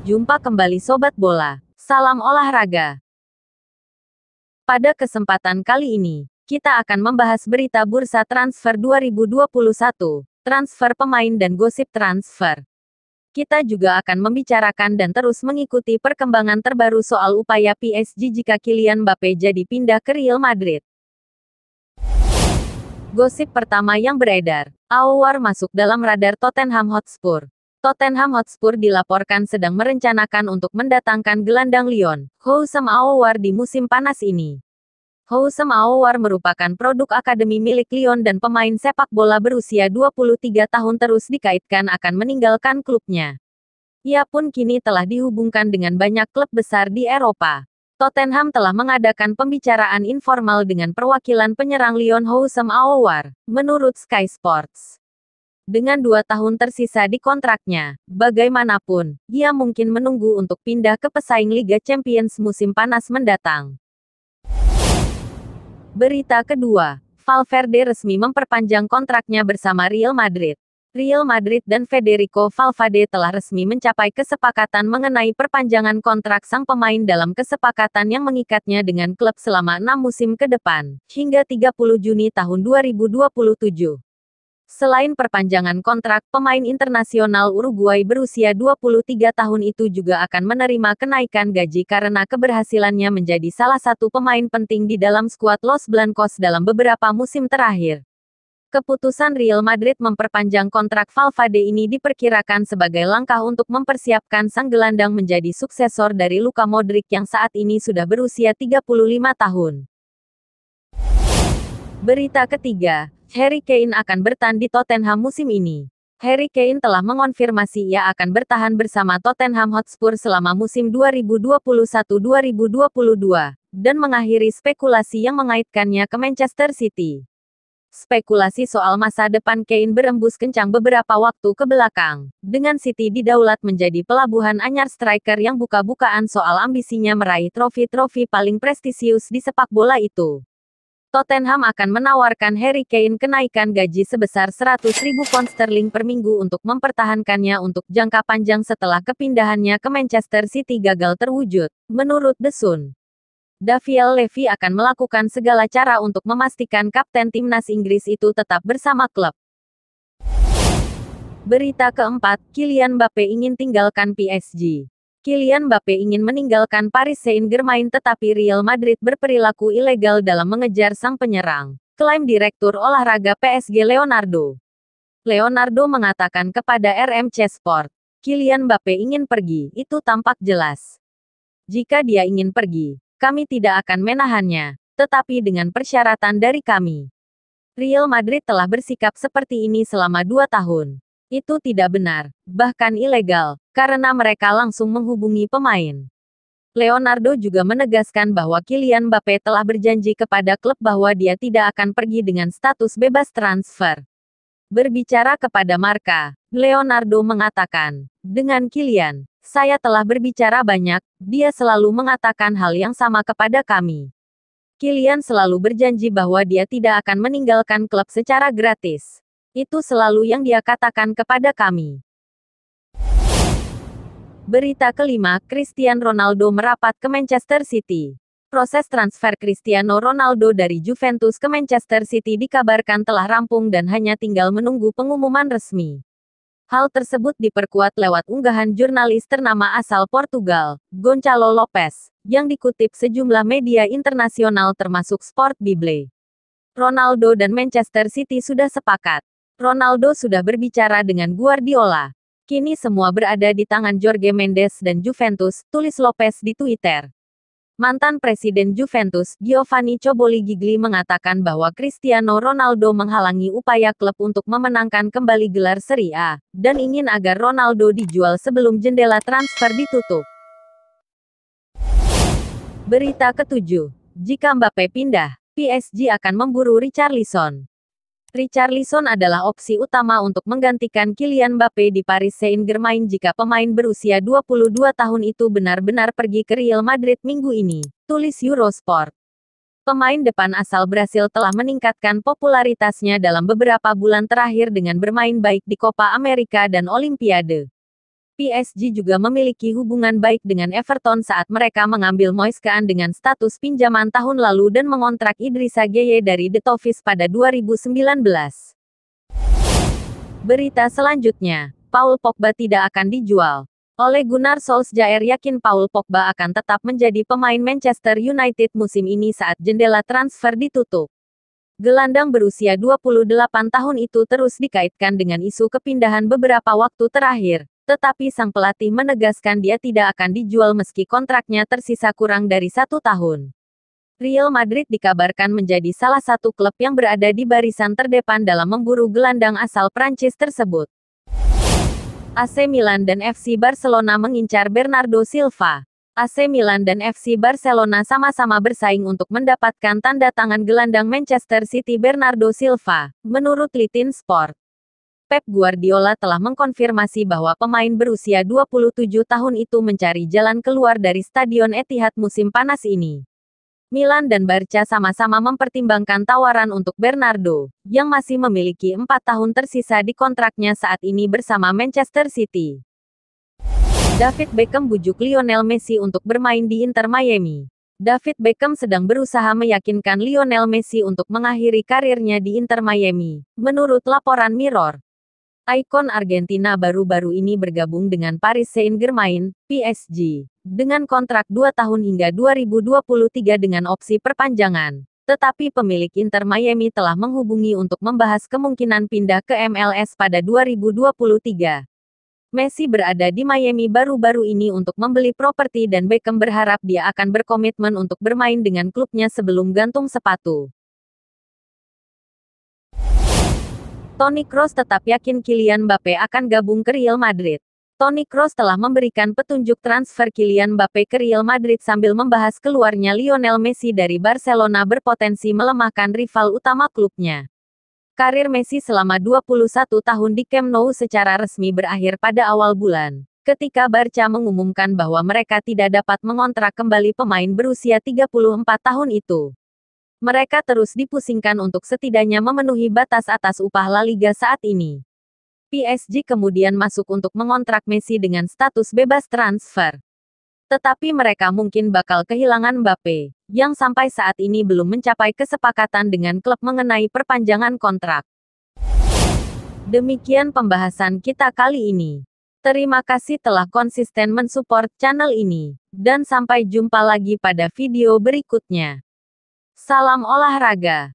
Jumpa kembali Sobat Bola. Salam olahraga. Pada kesempatan kali ini, kita akan membahas berita bursa transfer 2021, transfer pemain dan gosip transfer. Kita juga akan membicarakan dan terus mengikuti perkembangan terbaru soal upaya PSG jika Kylian Mbappé jadi pindah ke Real Madrid. Gosip pertama yang beredar, Aouar masuk dalam radar Tottenham Hotspur. Tottenham Hotspur dilaporkan sedang merencanakan untuk mendatangkan gelandang Lyon, Houssem Aouar di musim panas ini. Houssem Aouar merupakan produk akademi milik Lyon dan pemain sepak bola berusia 23 tahun terus dikaitkan akan meninggalkan klubnya. Ia pun kini telah dihubungkan dengan banyak klub besar di Eropa. Tottenham telah mengadakan pembicaraan informal dengan perwakilan penyerang Lyon Houssem Aouar, menurut Sky Sports. Dengan 2 tahun tersisa di kontraknya, bagaimanapun, ia mungkin menunggu untuk pindah ke pesaing Liga Champions musim panas mendatang. Berita kedua, Valverde resmi memperpanjang kontraknya bersama Real Madrid. Real Madrid dan Federico Valverde telah resmi mencapai kesepakatan mengenai perpanjangan kontrak sang pemain dalam kesepakatan yang mengikatnya dengan klub selama 6 musim ke depan, hingga 30 Juni tahun 2027. Selain perpanjangan kontrak, pemain internasional Uruguay berusia 23 tahun itu juga akan menerima kenaikan gaji karena keberhasilannya menjadi salah satu pemain penting di dalam skuad Los Blancos dalam beberapa musim terakhir. Keputusan Real Madrid memperpanjang kontrak Valverde ini diperkirakan sebagai langkah untuk mempersiapkan sang gelandang menjadi suksesor dari Luka Modric yang saat ini sudah berusia 35 tahun. Berita ketiga, Harry Kane akan bertahan di Tottenham musim ini. Harry Kane telah mengonfirmasi ia akan bertahan bersama Tottenham Hotspur selama musim 2021-2022, dan mengakhiri spekulasi yang mengaitkannya ke Manchester City. Spekulasi soal masa depan Kane berembus kencang beberapa waktu ke belakang, dengan City didaulat menjadi pelabuhan anyar striker yang buka-bukaan soal ambisinya meraih trofi-trofi paling prestisius di sepak bola itu. Tottenham akan menawarkan Harry Kane kenaikan gaji sebesar 100.000 pound sterling per minggu untuk mempertahankannya untuk jangka panjang setelah kepindahannya ke Manchester City gagal terwujud, menurut The Sun. Daniel Levy akan melakukan segala cara untuk memastikan kapten timnas Inggris itu tetap bersama klub. Berita keempat, Kylian Mbappé ingin tinggalkan PSG. Kylian Mbappé ingin meninggalkan Paris Saint-Germain tetapi Real Madrid berperilaku ilegal dalam mengejar sang penyerang, klaim Direktur Olahraga PSG Leonardo. Leonardo mengatakan kepada RMC Sport, Kylian Mbappé ingin pergi, itu tampak jelas. Jika dia ingin pergi, kami tidak akan menahannya, tetapi dengan persyaratan dari kami. Real Madrid telah bersikap seperti ini selama 2 tahun. Itu tidak benar, bahkan ilegal, karena mereka langsung menghubungi pemain. Leonardo juga menegaskan bahwa Kylian Mbappé telah berjanji kepada klub bahwa dia tidak akan pergi dengan status bebas transfer. Berbicara kepada Marca, Leonardo mengatakan, dengan Kylian, saya telah berbicara banyak, dia selalu mengatakan hal yang sama kepada kami. Kylian selalu berjanji bahwa dia tidak akan meninggalkan klub secara gratis. Itu selalu yang dia katakan kepada kami. Berita kelima, Cristiano Ronaldo merapat ke Manchester City. Proses transfer Cristiano Ronaldo dari Juventus ke Manchester City dikabarkan telah rampung dan hanya tinggal menunggu pengumuman resmi. Hal tersebut diperkuat lewat unggahan jurnalis ternama asal Portugal, Gonçalo Lopes, yang dikutip sejumlah media internasional termasuk Sport Bible. Ronaldo dan Manchester City sudah sepakat. Ronaldo sudah berbicara dengan Guardiola. Kini semua berada di tangan Jorge Mendes dan Juventus, tulis Lopez di Twitter. Mantan Presiden Juventus, Giovanni Cobolli-Gigli mengatakan bahwa Cristiano Ronaldo menghalangi upaya klub untuk memenangkan kembali gelar Serie A, dan ingin agar Ronaldo dijual sebelum jendela transfer ditutup. Berita ketujuh, jika Mbappé pindah, PSG akan memburu Richarlison. Richarlison adalah opsi utama untuk menggantikan Kylian Mbappé di Paris Saint-Germain jika pemain berusia 22 tahun itu benar-benar pergi ke Real Madrid minggu ini, tulis Eurosport. Pemain depan asal Brasil telah meningkatkan popularitasnya dalam beberapa bulan terakhir dengan bermain baik di Copa America dan Olimpiade. PSG juga memiliki hubungan baik dengan Everton saat mereka mengambil Moise Kean dengan status pinjaman tahun lalu dan mengontrak Idrissa Gueye dari The Toffees pada 2019. Berita selanjutnya, Paul Pogba tidak akan dijual. Ole Gunnar Solskjaer yakin Paul Pogba akan tetap menjadi pemain Manchester United musim ini saat jendela transfer ditutup. Gelandang berusia 28 tahun itu terus dikaitkan dengan isu kepindahan beberapa waktu terakhir. Tetapi sang pelatih menegaskan dia tidak akan dijual meski kontraknya tersisa kurang dari 1 tahun. Real Madrid dikabarkan menjadi salah satu klub yang berada di barisan terdepan dalam memburu gelandang asal Prancis tersebut. AC Milan dan FC Barcelona mengincar Bernardo Silva. AC Milan dan FC Barcelona sama-sama bersaing untuk mendapatkan tanda tangan gelandang Manchester City Bernardo Silva, menurut Litin Sport. Pep Guardiola telah mengkonfirmasi bahwa pemain berusia 27 tahun itu mencari jalan keluar dari Stadion Etihad musim panas ini. Milan dan Barca sama-sama mempertimbangkan tawaran untuk Bernardo, yang masih memiliki 4 tahun tersisa di kontraknya saat ini bersama Manchester City. David Beckham bujuk Lionel Messi untuk bermain di Inter Miami. David Beckham sedang berusaha meyakinkan Lionel Messi untuk mengakhiri karirnya di Inter Miami, menurut laporan Mirror. Ikon Argentina baru-baru ini bergabung dengan Paris Saint-Germain, PSG, dengan kontrak 2 tahun hingga 2023 dengan opsi perpanjangan. Tetapi pemilik Inter Miami telah menghubungi untuk membahas kemungkinan pindah ke MLS pada 2023. Messi berada di Miami baru-baru ini untuk membeli properti dan Beckham berharap dia akan berkomitmen untuk bermain dengan klubnya sebelum gantung sepatu. Toni Kroos tetap yakin Kylian Mbappé akan gabung ke Real Madrid. Toni Kroos telah memberikan petunjuk transfer Kylian Mbappé ke Real Madrid sambil membahas keluarnya Lionel Messi dari Barcelona berpotensi melemahkan rival utama klubnya. Karir Messi selama 21 tahun di Camp Nou secara resmi berakhir pada awal bulan, ketika Barca mengumumkan bahwa mereka tidak dapat mengontrak kembali pemain berusia 34 tahun itu. Mereka terus dipusingkan untuk setidaknya memenuhi batas atas upah La Liga saat ini. PSG kemudian masuk untuk mengontrak Messi dengan status bebas transfer. Tetapi mereka mungkin bakal kehilangan Mbappé, yang sampai saat ini belum mencapai kesepakatan dengan klub mengenai perpanjangan kontrak. Demikian pembahasan kita kali ini. Terima kasih telah konsisten mensupport channel ini, dan sampai jumpa lagi pada video berikutnya. Salam olahraga.